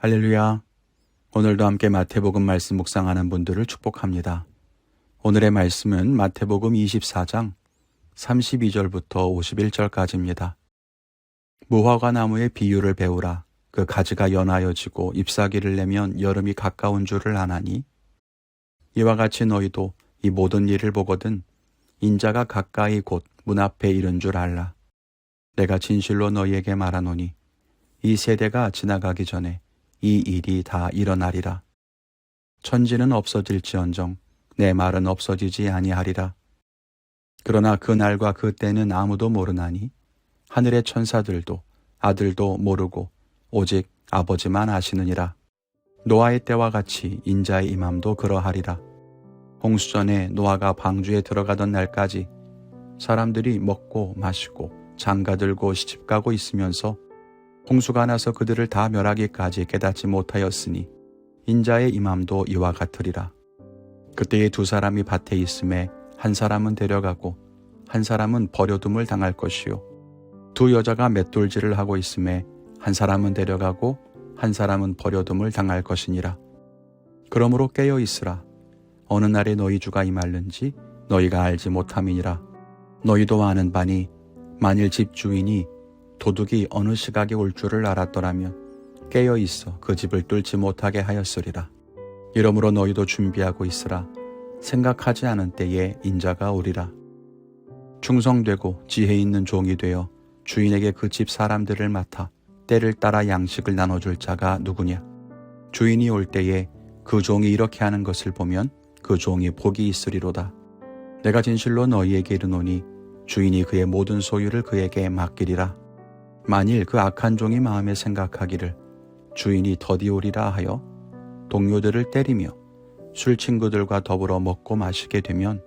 할렐루야. 오늘도 함께 마태복음 말씀 묵상하는 분들을 축복합니다. 오늘의 말씀은 마태복음 24장 32절부터 51절까지입니다. 무화과 나무의 비유를 배우라. 그 가지가 연하여 지고 잎사귀를 내면 여름이 가까운 줄을 아나니 이와 같이 너희도 이 모든 일을 보거든 인자가 가까이 곧 문 앞에 이른 줄 알라. 내가 진실로 너희에게 말하노니 이 세대가 지나가기 전에 이 일이 다 일어나리라. 천지는 없어질지언정 내 말은 없어지지 아니하리라. 그러나 그 날과 그 때는 아무도 모르나니 하늘의 천사들도 아들도 모르고 오직 아버지만 아시느니라. 노아의 때와 같이 인자의 임함도 그러하리라. 홍수전에 노아가 방주에 들어가던 날까지 사람들이 먹고 마시고 장가들고 시집가고 있으면서 홍수가 나서 그들을 다 멸하기까지 깨닫지 못하였으니 인자의 임함도 이와 같으리라. 그때에 두 사람이 밭에 있음에 한 사람은 데려가고 한 사람은 버려둠을 당할 것이요 두 여자가 맷돌질을 하고 있음에 한 사람은 데려가고 한 사람은 버려둠을 당할 것이니라. 그러므로 깨어 있으라. 어느 날에 너희 주가 임할는지 너희가 알지 못함이니라. 너희도 아는 바니 만일 집주인이 도둑이 어느 시각에 올 줄을 알았더라면 깨어 있어 그 집을 뚫지 못하게 하였으리라. 이러므로 너희도 준비하고 있으라. 생각하지 않은 때에 인자가 오리라. 충성되고 지혜 있는 종이 되어 주인에게 그 집 사람들을 맡아 때를 따라 양식을 나눠줄 자가 누구냐. 주인이 올 때에 그 종이 이렇게 하는 것을 보면 그 종이 복이 있으리로다. 내가 진실로 너희에게 이르노니 주인이 그의 모든 소유를 그에게 맡기리라. 만일 그 악한 종이 마음에 생각하기를 주인이 더디 오리라 하여 동료들을 때리며 술 친구들과 더불어 먹고 마시게 되면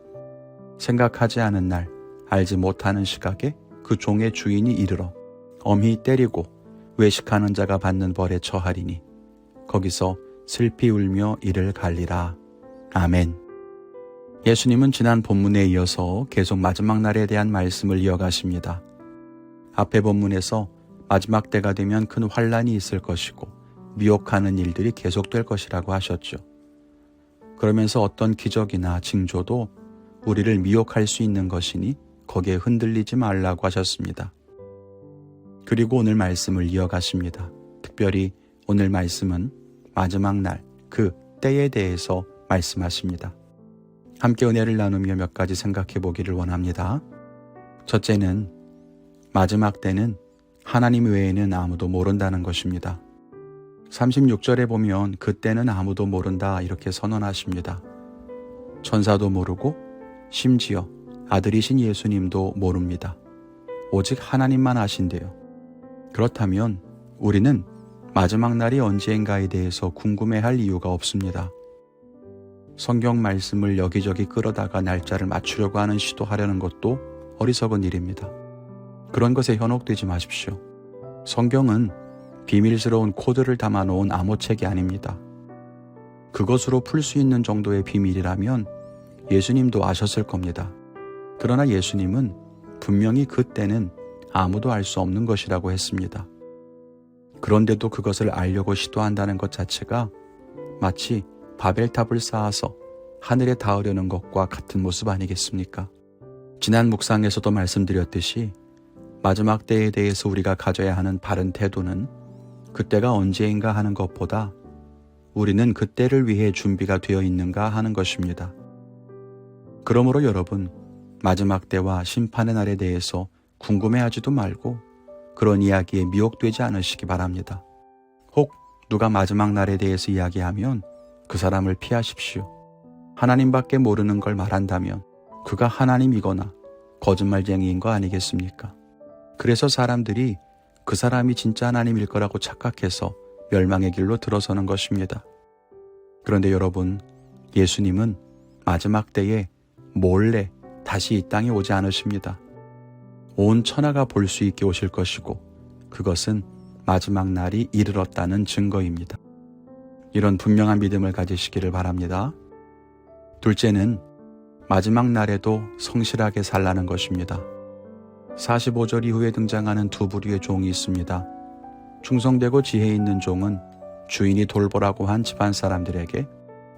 생각하지 않은 날 알지 못하는 시각에 그 종의 주인이 이르러 엄히 때리고 외식하는 자가 받는 벌에 처하리니 거기서 슬피 울며 이를 갈리라. 아멘. 예수님은 지난 본문에 이어서 계속 마지막 날에 대한 말씀을 이어가십니다. 앞의 본문에서 마지막 때가 되면 큰 환란이 있을 것이고 미혹하는 일들이 계속될 것이라고 하셨죠. 그러면서 어떤 기적이나 징조도 우리를 미혹할 수 있는 것이니 거기에 흔들리지 말라고 하셨습니다. 그리고 오늘 말씀을 이어가십니다. 특별히 오늘 말씀은 마지막 날, 그 때에 대해서 말씀하십니다. 함께 은혜를 나누며 몇 가지 생각해 보기를 원합니다. 첫째는 마지막 때는 하나님 외에는 아무도 모른다는 것입니다. 36절에 보면 그때는 아무도 모른다 이렇게 선언하십니다. 천사도 모르고 심지어 아들이신 예수님도 모릅니다. 오직 하나님만 아신대요. 그렇다면 우리는 마지막 날이 언제인가에 대해서 궁금해할 이유가 없습니다. 성경 말씀을 여기저기 끌어다가 날짜를 맞추려고 하는 시도하려는 것도 어리석은 일입니다. 그런 것에 현혹되지 마십시오. 성경은 비밀스러운 코드를 담아놓은 암호책이 아닙니다. 그것으로 풀 수 있는 정도의 비밀이라면 예수님도 아셨을 겁니다. 그러나 예수님은 분명히 그때는 아무도 알 수 없는 것이라고 했습니다. 그런데도 그것을 알려고 시도한다는 것 자체가 마치 바벨탑을 쌓아서 하늘에 닿으려는 것과 같은 모습 아니겠습니까? 지난 묵상에서도 말씀드렸듯이 마지막 때에 대해서 우리가 가져야 하는 바른 태도는 그때가 언제인가 하는 것보다 우리는 그때를 위해 준비가 되어 있는가 하는 것입니다. 그러므로 여러분, 마지막 때와 심판의 날에 대해서 궁금해하지도 말고 그런 이야기에 미혹되지 않으시기 바랍니다. 혹 누가 마지막 날에 대해서 이야기하면 그 사람을 피하십시오. 하나님밖에 모르는 걸 말한다면 그가 하나님이거나 거짓말쟁이인 거 아니겠습니까? 그래서 사람들이 그 사람이 진짜 하나님일 거라고 착각해서 멸망의 길로 들어서는 것입니다. 그런데 여러분, 예수님은 마지막 때에 몰래 다시 이 땅에 오지 않으십니다. 온 천하가 볼 수 있게 오실 것이고 그것은 마지막 날이 이르렀다는 증거입니다. 이런 분명한 믿음을 가지시기를 바랍니다. 둘째는 마지막 날에도 성실하게 살라는 것입니다. 45절 이후에 등장하는 두 부류의 종이 있습니다. 충성되고 지혜 있는 종은 주인이 돌보라고 한 집안 사람들에게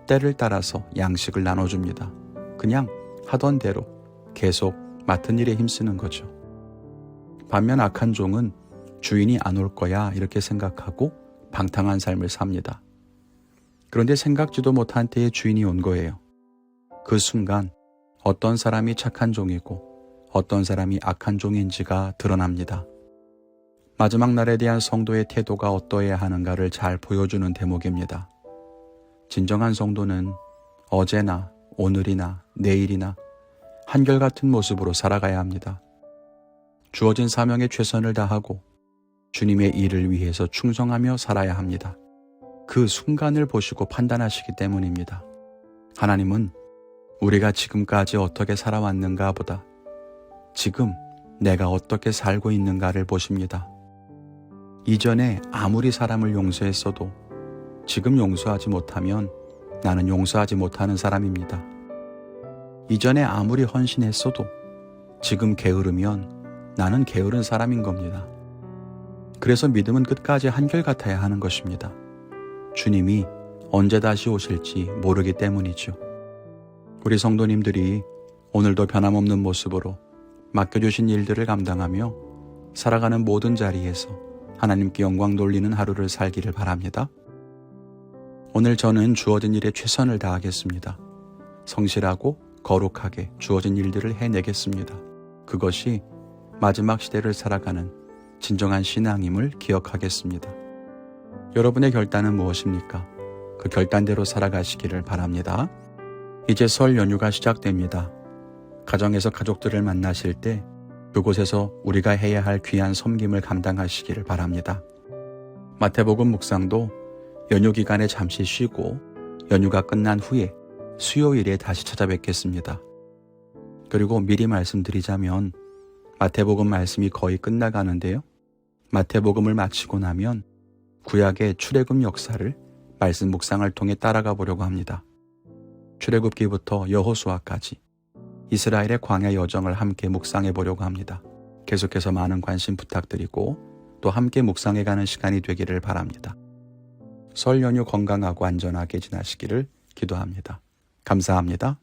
때를 따라서 양식을 나눠줍니다. 그냥 하던 대로 계속 맡은 일에 힘쓰는 거죠. 반면 악한 종은 주인이 안 올 거야 이렇게 생각하고 방탕한 삶을 삽니다. 그런데 생각지도 못한 때에 주인이 온 거예요. 그 순간 어떤 사람이 착한 종이고 어떤 사람이 악한 종인지가 드러납니다. 마지막 날에 대한 성도의 태도가 어떠해야 하는가를 잘 보여주는 대목입니다. 진정한 성도는 어제나 오늘이나 내일이나 한결같은 모습으로 살아가야 합니다. 주어진 사명에 최선을 다하고 주님의 일을 위해서 충성하며 살아야 합니다. 그 순간을 보시고 판단하시기 때문입니다. 하나님은 우리가 지금까지 어떻게 살아왔는가 보다 지금 내가 어떻게 살고 있는가를 보십니다. 이전에 아무리 사람을 용서했어도 지금 용서하지 못하면 나는 용서하지 못하는 사람입니다. 이전에 아무리 헌신했어도 지금 게으르면 나는 게으른 사람인 겁니다. 그래서 믿음은 끝까지 한결같아야 하는 것입니다. 주님이 언제 다시 오실지 모르기 때문이죠. 우리 성도님들이 오늘도 변함없는 모습으로 맡겨주신 일들을 감당하며 살아가는 모든 자리에서 하나님께 영광 돌리는 하루를 살기를 바랍니다. 오늘 저는 주어진 일에 최선을 다하겠습니다. 성실하고 거룩하게 주어진 일들을 해내겠습니다. 그것이 마지막 시대를 살아가는 진정한 신앙임을 기억하겠습니다. 여러분의 결단은 무엇입니까? 그 결단대로 살아가시기를 바랍니다. 이제 설 연휴가 시작됩니다. 가정에서 가족들을 만나실 때 그곳에서 우리가 해야 할 귀한 섬김을 감당하시기를 바랍니다. 마태복음 묵상도 연휴 기간에 잠시 쉬고 연휴가 끝난 후에 수요일에 다시 찾아뵙겠습니다. 그리고 미리 말씀드리자면 마태복음 말씀이 거의 끝나가는데요. 마태복음을 마치고 나면 구약의 출애굽 역사를 말씀 묵상을 통해 따라가 보려고 합니다. 출애굽기부터 여호수아까지 이스라엘의 광야 여정을 함께 묵상해 보려고 합니다. 계속해서 많은 관심 부탁드리고 또 함께 묵상해가는 시간이 되기를 바랍니다. 설 연휴 건강하고 안전하게 지나시기를 기도합니다. 감사합니다.